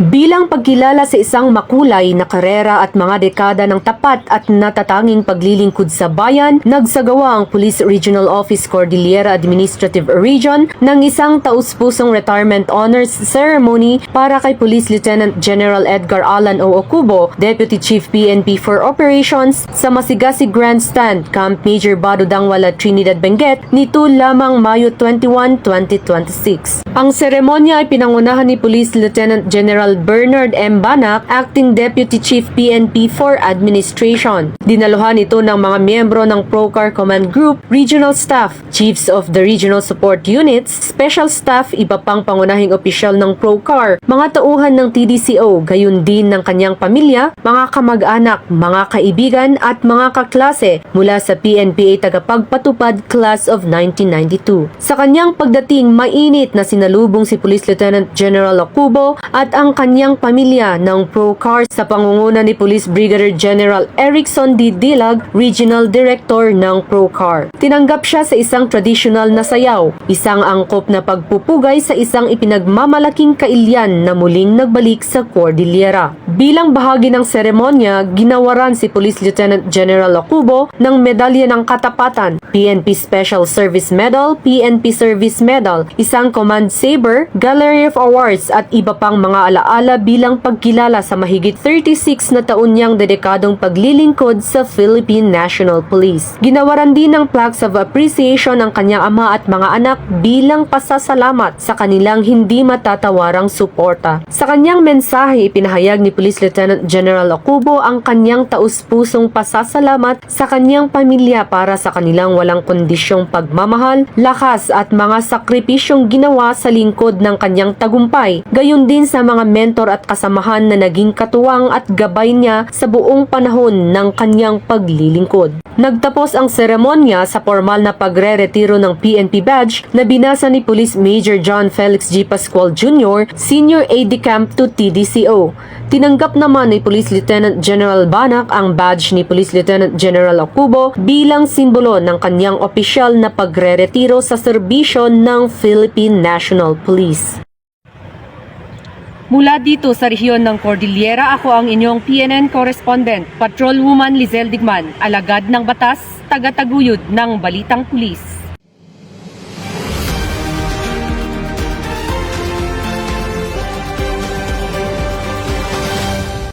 Bilang pagkilala sa isang makulay na karera at mga dekada ng tapat at natatanging paglilingkod sa bayan, nagsagawa ang Police Regional Office Cordillera Administrative Region ng isang taus-pusong retirement honors ceremony para kay Police Lieutenant General Edgar Alan O. Ocubo, Deputy Chief PNP for Operations sa Masigasig Grandstand, Camp Major Bado Dangwala, Trinidad, Benguet, nito lamang Mayo 21, 2026. Ang seremonya ay pinangunahan ni Police Lieutenant General Bernard M. Banac, Acting Deputy Chief PNP for Administration. Dinaluhan ito ng mga miyembro ng PROCAR Command Group, Regional Staff, Chiefs of the Regional Support Units, Special Staff, iba pang pangunahing opisyal ng PROCAR, mga tauhan ng TDCO, gayon din ng kanyang pamilya, mga kamag-anak, mga kaibigan at mga kaklase mula sa PNPA Tagapagpatupad Class of 1992. Sa kanyang pagdating, mainit na sinalubong si Police Lieutenant General Ocubo at ang kanyang pamilya ng PROCAR sa pangunguna ni Police Brigadier General Erickson D. Dilag, Regional Director ng PROCAR. Tinanggap siya sa isang tradisyonal na sayaw, isang angkop na pagpupugay sa isang ipinagmamalaking kailyan na muling nagbalik sa Cordillera. Bilang bahagi ng seremonya, ginawaran si Police Lieutenant General Ocubo ng Medalya ng Katapatan, PNP Special Service Medal, PNP Service Medal, isang Command Saber, Gallery of Awards at iba pang mga alaala bilang pagkilala sa mahigit 36 na taon niyang dedikadong paglilingkod sa Philippine National Police. Ginawaran din ng plaques of appreciation ang kanyang ama at mga anak bilang pasasalamat sa kanilang hindi matatawarang suporta. Sa kanyang mensahe, ipinahayag ni Police Lieutenant General Ocubo ang kanyang taus-pusong pasasalamat sa kanyang pamilya para sa kanilang walang kondisyong pagmamahal, lakas at mga sakripisyong ginawa sa lingkod ng kanyang tagumpay. Gayon din sa mga mentor at kasamahan na naging katuwang at gabay niya sa buong panahon ng kanyang paglilingkod. Nagtapos ang seremonya sa formal na pagre-retiro ng PNP badge na binasa ni Police Major John Felix G. Pascual Jr., Senior Aide-de-Camp to TDCO. Tinanggap naman ni Police Lieutenant General Banac ang badge ni Police Lieutenant General Ocubo bilang simbolo ng kanyang opisyal na pagre-retiro sa serbisyo ng Philippine National Police. Mula dito sa rehiyon ng Cordillera, ako ang inyong PNN correspondent, Patrolwoman Lizel Digman, alagad ng batas, taga-taguyod ng Balitang Pulis.